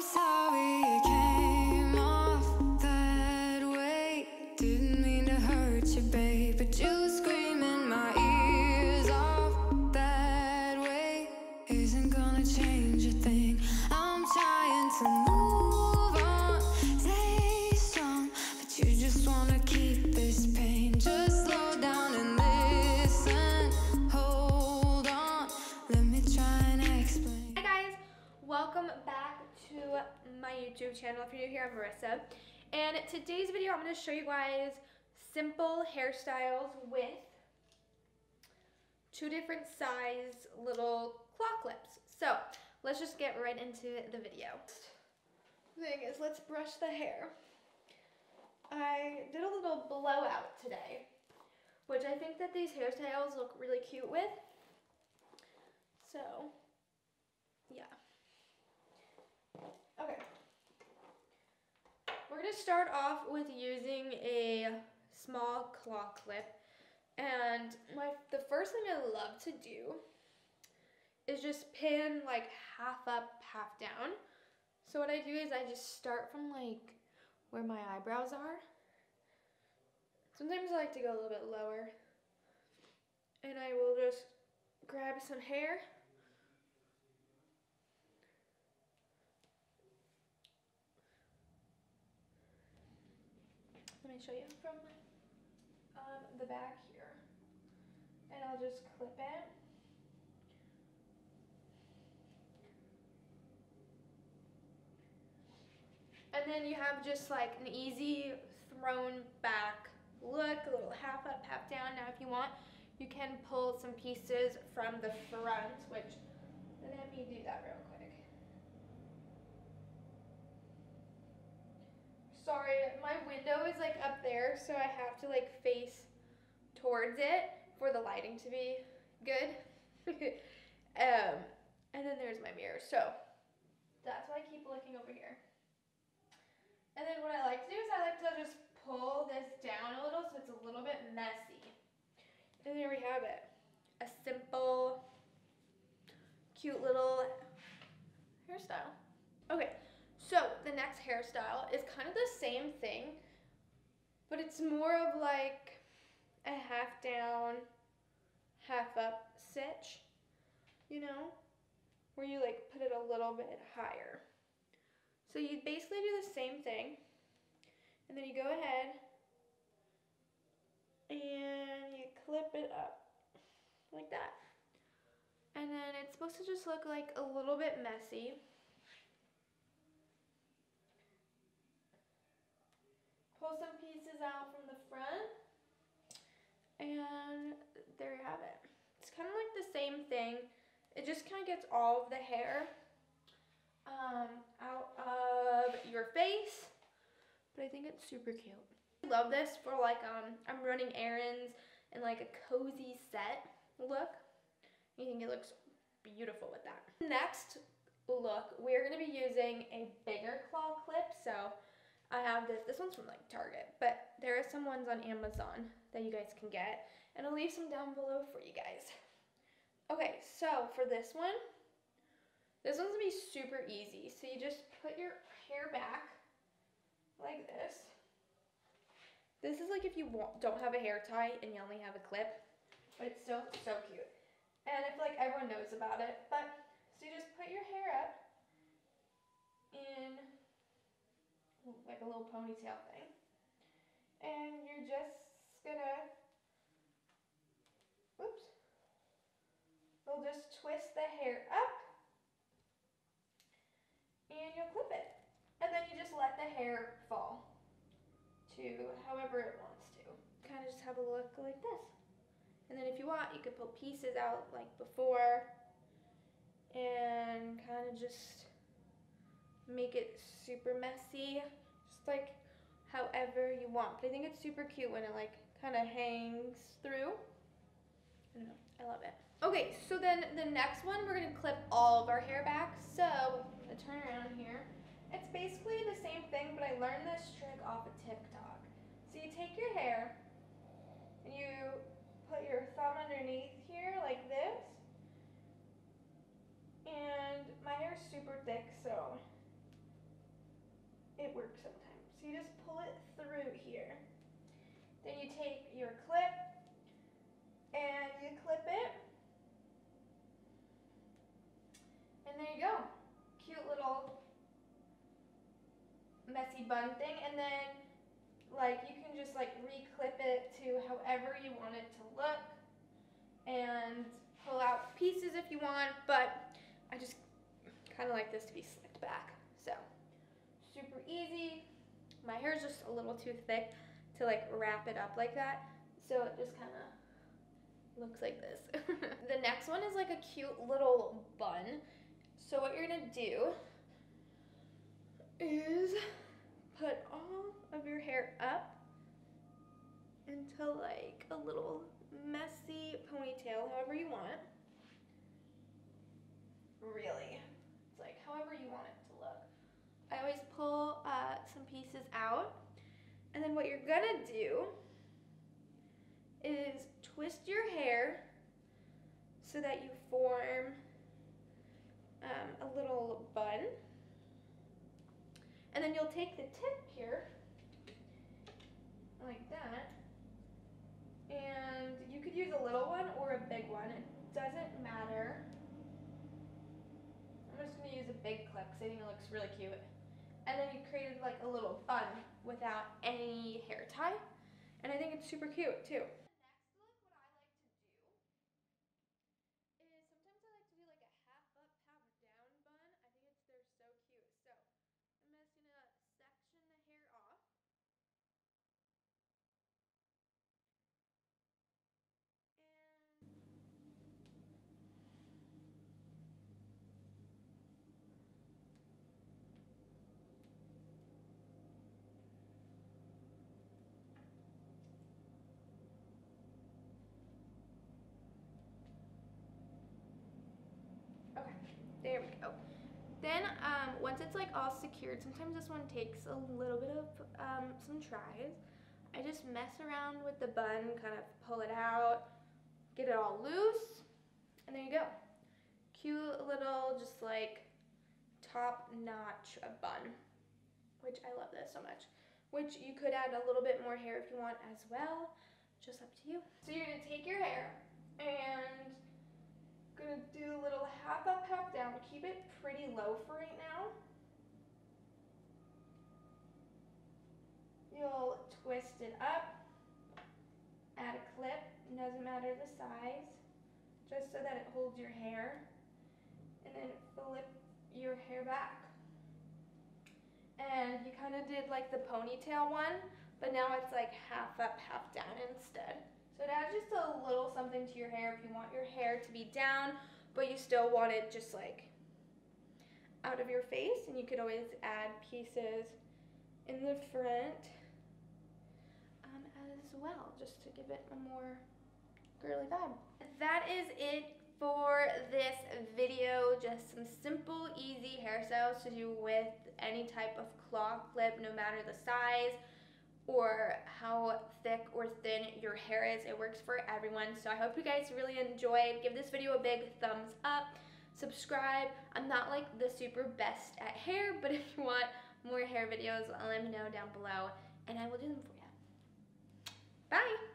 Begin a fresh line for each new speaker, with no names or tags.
I'm sorry it came off that way. Didn't mean to hurt you, babe, but you screaming my ears off that way isn't gonna change a thing. I'm trying to move on, stay strong, but you just wanna keep this pain. Just slow down and listen, hold on, let me try and explain.
Hi guys, welcome back to my YouTube channel. If you're new here, I'm Marissa, and today's video I'm going to show you guys simple hairstyles with two different size little claw clips. So let's just get right into the video. Thing is, let's brush the hair. I did a little blowout today, which I think that these hairstyles look really cute with. So yeah. Okay. We're going to start off with using a small claw clip. And the first thing I love to do is just pin like half up, half down. So what I do is I just start from like where my eyebrows are. Sometimes I like to go a little bit lower. And I will just grab some hair. Let me show you from the back here, and I'll just clip it. And then you have just like an easy thrown back look, a little half up, half down. Now if you want, you can pull some pieces from the front, which, let me do that real quick. Sorry, my window is like up there, so I have to like face towards it for the lighting to be good. And then there's my mirror, so that's why I keep looking over here. And then what I like to do is I like to just pull this down a little so it's a little bit messy. And there we have it. A simple, cute little hairstyle. Okay. So the next hairstyle is kind of the same thing, but it's more of like a half down, half up stitch, you know, where you like put it a little bit higher. So you basically do the same thing, and then you go ahead and you clip it up like that. And then it's supposed to just look like a little bit messy. Pull some pieces out from the front, and there you have it. It's kind of like the same thing. It just kind of gets all of the hair out of your face, but I think it's super cute. I love this for like I'm running errands and like a cozy set look. I think it looks beautiful with that. Next look, we're going to be using a bigger claw clip. So I have this one's from like Target, but there are some ones on Amazon that you guys can get, and I'll leave some down below for you guys. Okay, so for this one's gonna be super easy. So you just put your hair back like this. This is like if you don't have a hair tie and you only have a clip, but it's still so cute. And I feel like everyone knows about it, but so you just put your hair up in like a little ponytail thing, and you're just gonna, we'll just twist the hair up, and you'll clip it, and then you just let the hair fall to however it wants to. Kind of just have a look like this, and then if you want, you could pull pieces out like before, and kind of just make it super messy, just like however you want. But I think it's super cute when it like kind of hangs through. I don't know, I love it. Okay, so then the next one, we're gonna clip all of our hair back. So I turn around here. It's basically the same thing, but I learned this trick off of TikTok. So you take your hair and you put your thumb underneath here like this. And my hair is super thick, so it works sometimes. So you just pull it through here. Then you take your clip and you clip it. And there you go. Cute little messy bun thing. And then like you can just like re-clip it to however you want it to look and pull out pieces if you want, but I just kind of like this to be slicked back. So super easy. My hair is just a little too thick to like wrap it up like that, so it just kind of looks like this. The next one is like a cute little bun. So what you're gonna do is put all of your hair up into like a little messy ponytail, however you want. Really, it's like however you want it to look. I always pull some pieces out, and then what you're gonna do is twist your hair so that you form a little bun, and then you'll take the tip here like that, and you could use a little one or a big one, it doesn't matter. I'm just gonna use a big clip because I think it looks really cute. And then you created like a little bun without any hair tie, and I think it's super cute too. Okay, there we go. Then once it's like all secured, sometimes this one takes a little bit of some tries. I just mess around with the bun, kind of pull it out, get it all loose, and there you go. Cute little, just like top-notch bun, which I love this so much. Which you could add a little bit more hair if you want as well, just up to you. So you're gonna take your hair and gonna do a little half up, half down. Keep it pretty low for right now. You'll twist it up, add a clip, doesn't matter the size, just so that it holds your hair, and then flip your hair back. And you kind of did like the ponytail one, but now it's like half up, half down instead. So it adds just a little something to your hair if you want your hair to be down, but you still want it just like out of your face, and you could always add pieces in the front as well, just to give it a more girly vibe. That is it for this video. Just some simple, easy hairstyles to do with any type of claw clip, no matter the size or how thick or thin your hair is. It works for everyone. So I hope you guys really enjoyed. Give this video a big thumbs up. Subscribe. I'm not like the super best at hair, but if you want more hair videos, let me know down below and I will do them for you. Bye!